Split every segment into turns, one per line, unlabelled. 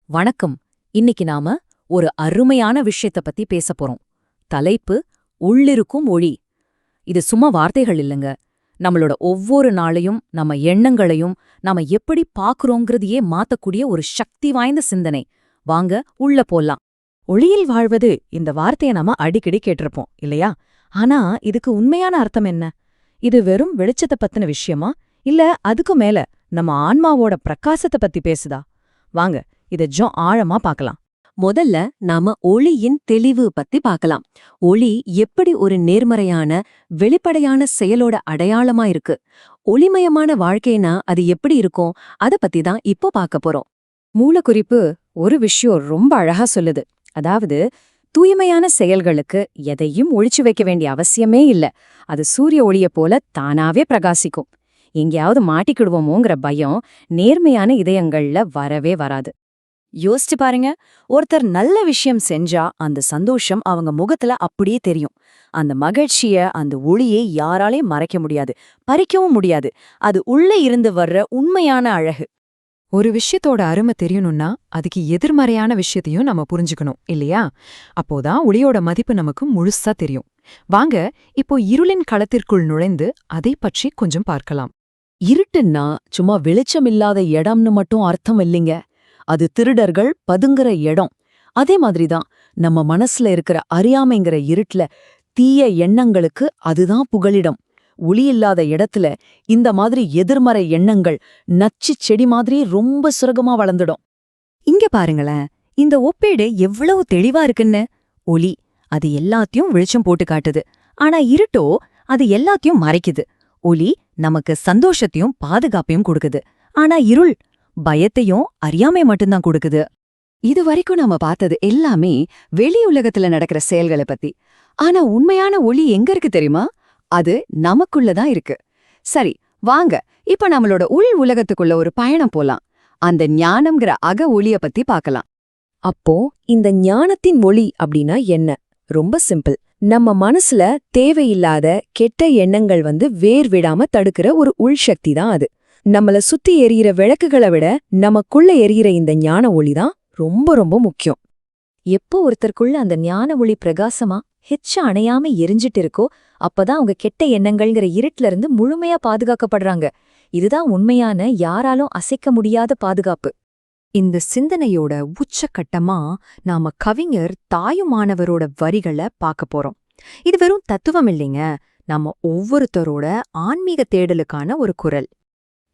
வணக்கம். இன்னைக்கு நாம ஒரு அருமையான விஷயத்த பத்தி பேசப் போறோம். தலைப்பு உள்ளிருக்கும் ஒளி. இது சும்மா வார்த்தைகள் இல்லைங்க. நம்மளோட ஒவ்வொரு நாளையும், நம்ம எண்ணங்களையும் நாம எப்படி பாக்குறோங்கிறதையே மாத்தக்கூடிய ஒரு சக்தி வாய்ந்த சிந்தனை. வாங்க உள்ள போலாம்.
ஒளியில் வாழ்வது இந்த வார்த்தையை நாம அடிக்கடி கேட்டிருப்போம் இல்லையா? ஆனா இதுக்கு உண்மையான அர்த்தம் என்ன? இது வெறும் வெளிச்சத்தை பத்தின விஷயமா, இல்ல அதுக்கு மேல நம்ம ஆன்மாவோட பிரகாசத்தை பத்தி பேசுதா? வாங்க இத ஆழமா பார்க்கலாம்.
முதல்ல நாம ஒளியின் தெளிவு பத்தி பார்க்கலாம். ஒளி எப்படி ஒரு நேர்மறையான, வெளிப்படையான செயலோட அடையாளமா இருக்கு. ஒளிமயமான வாழ்க்கைனா அது எப்படி இருக்கும், அத பத்தி தான் இப்போ பார்க்க போறோம்.
மூலக்குறிப்பு ஒரு விஷயம் ரொம்ப அழகா சொல்லுது. அதாவது, தூய்மையான செயல்களுக்கு எதையும் ஒளிச்சு வைக்க வேண்டிய அவசியமே இல்ல. அது சூரிய ஒளிய போல தானாவே பிரகாசிக்கும். எங்கேயாவது மாட்டிக்கிடுவோமோங்கிற பயம் நேர்மையான இதயங்கள்ல வரவே வராது. யோசிச்சு பாருங்க, ஒருத்தர் நல்ல விஷயம் செஞ்சா அந்த சந்தோஷம் அவங்க முகத்துல அப்படியே தெரியும். அந்த மகிழ்ச்சிய, அந்த ஒளியை யாராலையும் மறைக்க முடியாது, பறிக்கவும் முடியாது. அது உள்ள இருந்து வர்ற உண்மையான அழகு.
ஒரு விஷயத்தோட அருமை தெரியணும்னா அதுக்கு எதிர்மறையான விஷயத்தையும் நம்ம புரிஞ்சுக்கணும் இல்லையா? அப்போதான் ஒளியோட மதிப்பு நமக்கு முழுசா தெரியும். வாங்க இப்போ இருளின் களத்திற்குள் நுழைந்து அதை பற்றி கொஞ்சம் பார்க்கலாம்.
இருட்டுன்னா சும்மா வெளிச்சமில்லாத இடம்னு மட்டும் அர்த்தம் இல்லைங்க. அது திருடர்கள் பதுங்குற இடம். அதே மாதிரிதான் நம்ம மனசுல இருக்கிற அறியாமைங்கிற இருட்டுல தீய எண்ணங்களுக்கு அதுதான் புகலிடம். ஒளி இல்லாத இடத்துல இந்த மாதிரி எதிர்மறை எண்ணங்கள் நச்சு செடி மாதிரி ரொம்ப சுரகமா வளர்ந்துடும்.
இங்க பாருங்களேன், இந்த ஒப்பீடு எவ்வளவு தெளிவா இருக்குன்னு. ஒளி அது எல்லாத்தையும் வெளிச்சம் போட்டு காட்டுது. ஆனா இருட்டோ அது எல்லாத்தையும் மறைக்குது. ஒளி நமக்கு சந்தோஷத்தையும் பாதுகாப்பையும் கொடுக்குது. ஆனா இருள் பயத்தையும் அறியாமை மட்டும்தான் கொடுக்குது. இது வரைக்கும் நாம பார்த்தது எல்லாமே வெளி உலகத்துல நடக்கிற செயல்களை பத்தி. ஆனா உண்மையான ஒளி எங்க இருக்கு தெரியுமா? அது நமக்குள்ளதான் இருக்கு. சரி, வாங்க இப்ப நம்மளோட உள் உலகத்துக்குள்ள ஒரு பயணம் போலாம். அந்த ஞானம்ங்கிற அக ஒளிய பத்தி பார்க்கலாம்.
அப்போ இந்த ஞானத்தின் ஒளி அப்படின்னா என்ன? ரொம்ப சிம்பிள். நம்ம மனசுல தேவையில்லாத கெட்ட எண்ணங்கள் வேர் விடாம தடுக்கிற ஒரு உள்சக்தி தான் அது. நம்மள சுத்தி எரியிற விளக்குகளை விட நமக்குள்ள எரியிற இந்த ஞான ஒளிதான் ரொம்ப ரொம்ப முக்கியம். எப்போ ஒருத்தருக்குள்ள அந்த ஞான ஒளி பிரகாசமா அணையாம எரிஞ்சிட்டு இருக்கோ, அப்பதான் அவங்க கெட்ட எண்ணங்கள்ங்கிற இருட்டுல இருந்து முழுமையா பாதுகாக்கப்படுறாங்க. இதுதான் உண்மையான, யாராலும் அசைக்க முடியாத பாதுகாப்பு.
இந்த சிந்தனையோட உச்சக்கட்டமா நாம கவிஞர் தாயுமானவரோட வரிகளை பார்க்க போறோம். இது வெறும் தத்துவம் இல்லைங்க, நம்ம ஒவ்வொருத்தரோட ஆன்மீக தேடலுக்கான ஒரு குரல்.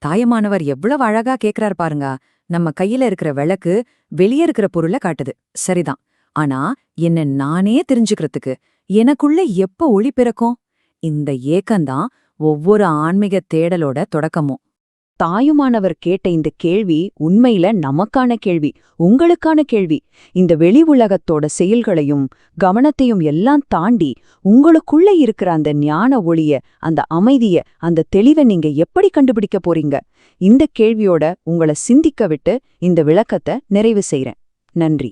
தாயமானவர் எவ்வளவு அழகா கேக்குறார் பாருங்க. நம்ம கையில இருக்கிற விளக்கு வெளியே இருக்கிற பொருளை காட்டுது, சரிதான். ஆனா என்ன நானே தெரிஞ்சுக்கிறதுக்கு எனக்குள்ள எப்ப ஒளி பிறக்கும்? இந்த ஏக்கம்தான் ஒவ்வொரு ஆன்மீக தேடலோட தொடக்கமும்.
தாயுமானவர் கேட்ட இந்த கேள்வி உண்மையில நமக்கான கேள்வி, உங்களுக்கான கேள்வி. இந்த வெளி உலகத்தோட செயல்களையும் கவனத்தையும் எல்லாம் தாண்டி உங்களுக்குள்ள இருக்கிற அந்த ஞான ஒளிய, அந்த அமைதிய, அந்த தெளிவை நீங்க எப்படி கண்டுபிடிக்க போறீங்க? இந்த கேள்வியோட உங்களை சிந்திக்க விட்டு இந்த விளக்கத்தை நிறைவு செய்றேன். நன்றி.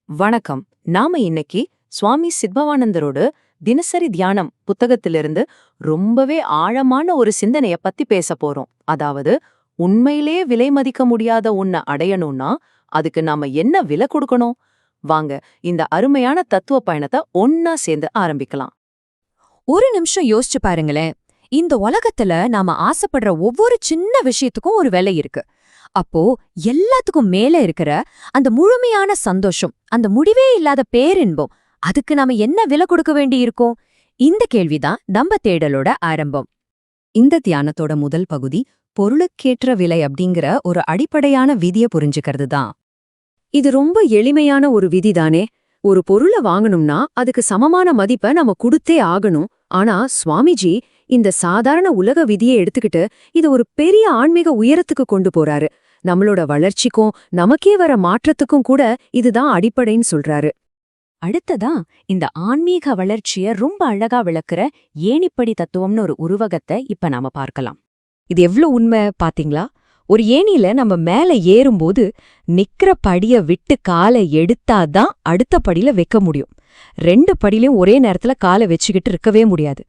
வணக்கம். நாம இன்னைக்கு சுவாமி சித்பவானந்தரோட தினசரி தியானம் புத்தகத்திலிருந்து ரொம்பவே ஆழமான ஒரு சிந்தனைய பத்தி பேச போறோம். அதாவது, உண்மையிலே விலை மதிக்க முடியாத உன்னை அடையணும்னா அதுக்கு நாம என்ன விலை கொடுக்கணும்? வாங்க இந்த அருமையான தத்துவ பயணத்தை ஒன்னா சேர்ந்து ஆரம்பிக்கலாம்.
ஒரு நிமிஷம் யோசிச்சு பாருங்களேன். இந்த உலகத்துல நாம ஆசைப்படுற ஒவ்வொரு சின்ன விஷயத்துக்கும் ஒரு விலை இருக்கு. அப்போ எல்லாத்துக்கும் மேல இருக்கிற அந்த முழுமையான சந்தோஷம், அந்த முடிவே இல்லாத பேரின்பம், அதுக்கு நாம என்ன விலை கொடுக்க வேண்டி இருக்கோம்? இந்த கேள்விதான் நம்ம தேடலோட ஆரம்பம். இந்த தியானத்தோட முதல் பகுதி பொருளுக்கேற்ற விலை அப்படிங்கிற ஒரு அடிப்படையான விதியை புரிஞ்சுக்கிறது தான்.
இது ரொம்ப எளிமையான ஒரு விதிதானே. ஒரு பொருளை வாங்கணும்னா அதுக்கு சமமான மதிப்பை நம்ம கொடுத்தே ஆகணும். ஆனா சுவாமிஜி இந்த சாதாரண உலக விதியை எடுத்துக்கிட்டு இது ஒரு பெரிய ஆன்மீக உயரத்துக்கு கொண்டு போறாரு. நம்மளோட வளர்ச்சிக்கும் நமக்கே வர மாற்றத்துக்கும் கூட இதுதான் அடிப்படைன்னு சொல்றாரு.
அடுத்ததா இந்த ஆன்மீக வளர்ச்சிய ரொம்ப அழகா விளக்குற ஏணிப்படி தத்துவம்னு ஒரு உருவகத்தை இப்ப நாம பார்க்கலாம்.
இது எவ்ளோ உண்மை பாத்தீங்களா? ஒரு ஏணியில நம்ம மேல ஏறும்போது நிக்கிற படிய விட்டு காலை எடுத்தாதான் அடுத்த படியில வைக்க முடியும். 2 படியிலையும் ஒரே நேரத்துல காலை வச்சுக்கிட்டு இருக்கவே முடியாது.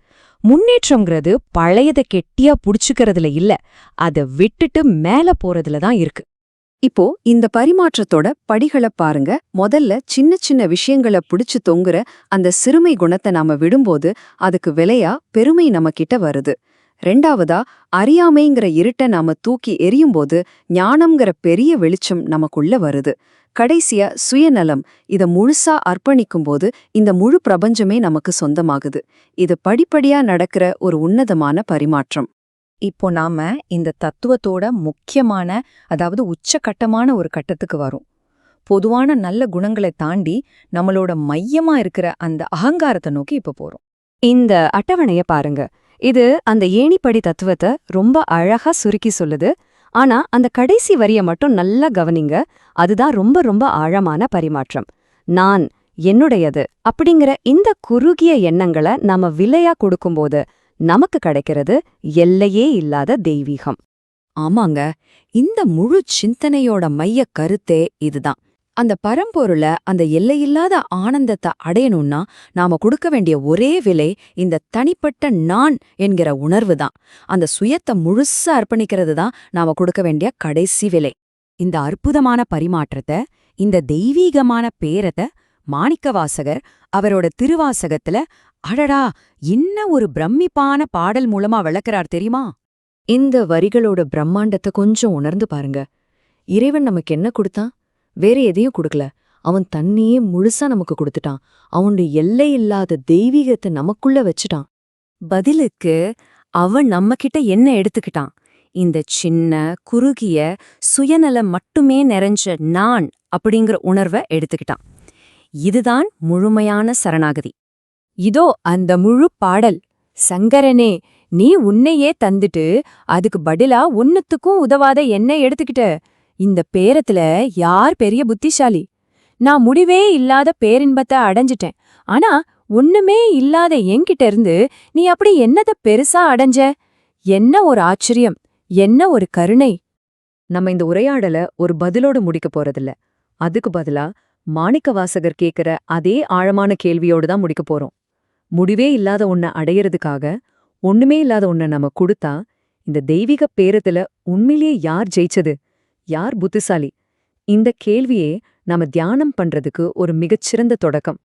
முன்னேற்றம்ங்கிறது பழையதை கெட்டியா புடிச்சுக்கிறதுல இல்ல, அதை விட்டுட்டு மேல போறதுல தான் இருக்கு. இப்போ இந்த பரிமாற்றத்தோட படிகளை பாருங்க. முதல்ல சின்ன சின்ன விஷயங்கள பிடிச்சு தொங்குற அந்த சிறுமை குணத்தை நாம விடும்போது அதுக்கு விலையா பெருமை நம்ம கிட்ட வருது. ரெண்டாவதா, அறியாமைங்கிற இருட்ட நாம தூக்கி எறியும்போது ஞானம்ங்கிற பெரிய வெளிச்சம் நமக்குள்ள வருது. கடைசியா சுயநலம், இத முழுசா அர்ப்பணிக்கும்போது இந்த முழு பிரபஞ்சமே நமக்கு சொந்தமாகுது. இது படிப்படியா நடக்கிற ஒரு உன்னதமான பரிமாற்றம்.
இப்போ நாம இந்த தத்துவத்தோட முக்கியமான, அதாவது உச்சகட்டமான ஒரு கட்டத்துக்கு வரும். பொதுவான நல்ல குணங்களை தாண்டி நம்மளோட மையமா இருக்கிற அந்த அகங்காரத்தை நோக்கி இப்ப போறோம்.
இந்த அட்டவணைய பாருங்க. இது அந்த ஏணிப்படி தத்துவத்தை ரொம்ப அழகா சுருக்கி சொல்லுது. ஆனா அந்த கடைசி வரிய மட்டும் நல்லா கவனிங்க. அதுதான் ரொம்ப ரொம்ப ஆழமான பரிமாற்றம். நான், என்னுடையது அப்படிங்கிற இந்த குறுகிய எண்ணங்களை நாம விலையா கொடுக்கும்போது நமக்கு கிடைக்கிறது எல்லையே இல்லாத தெய்வீகம்.
ஆமாங்க, இந்த முழு சிந்தனையோட மைய கருத்தே இதுதான். அந்த பரம்பொருள, அந்த எல்லையில்லாத ஆனந்தத்தை அடையணும்னா நாம கொடுக்க வேண்டிய ஒரே விலை இந்த தனிப்பட்ட நான் என்கிற உணர்வு தான். அந்த சுயத்தை முழுசா அர்ப்பணிக்கிறது தான் நாம கொடுக்க வேண்டிய கடைசி விலை. இந்த அற்புதமான பரிமாற்றத்தை, இந்த தெய்வீகமான பேரத்தை மாணிக்கவாசகர் அவரோட திருவாசகத்துல அடடா என்ன ஒரு பிரமிப்பான பாடல் மூலமா விளக்குறார் தெரியுமா? இந்த வரிகளோட பிரம்மாண்டத்தை கொஞ்சம் உணர்ந்து பாருங்க. இறைவன் நமக்கு என்ன கொடுத்தான்? வேற எதையும் கொடுக்கல. அவன் தன்னையே முழுசா நமக்கு கொடுத்துட்டான். அவனுடைய எல்லை இல்லாத தெய்வீகத்தை நமக்குள்ள வச்சுட்டான். பதிலுக்கு அவன் நம்மகிட்ட என்ன எடுத்துக்கிட்டான்? இந்த சின்ன குறுகிய சுயநலம் மட்டுமே நிறைஞ்ச நான் அப்படிங்கிற உணர்வை எடுத்துக்கிட்டான். இதுதான் முழுமையான சரணாகதி. இதோ அந்த முழு பாடல். சங்கரனே, நீ உன்னையே தந்துட்டு அதுக்கு பதிலா ஒன்னுத்துக்கும் உதவாத என்ன எடுத்துக்கிட்ட. இந்த பேரத்துல யார் பெரிய புத்திசாலி? நான் முடிவே இல்லாத பேரின்பத்தை அடைஞ்சிட்டேன். ஆனா ஒண்ணுமே இல்லாத என்கிட்ட இருந்து நீ அப்படி என்னத பெருசா அடைஞ்ச? என்ன ஒரு ஆச்சரியம், என்ன ஒரு கருணை! நம்ம இந்த உரையாடல ஒரு பதிலோடு முடிக்க போறதில்ல. அதுக்கு பதிலா மாணிக்கவாசகர் கேக்குற அதே ஆழமான கேள்வியோடு தான் முடிக்க போறோம். முடிவே இல்லாத ஒன்ன அடையறதுக்காக ஒண்ணுமே இல்லாத ஒன்ன நம்ம கொடுத்தா இந்த தெய்வீக பேரத்துல உண்மையிலேயே யார் ஜெயிச்சது, யார் புத்திசாலி? இந்த கேள்வியே நாம தியானம் பண்றதுக்கு ஒரு மிகச்சிறந்த தொடக்கம்.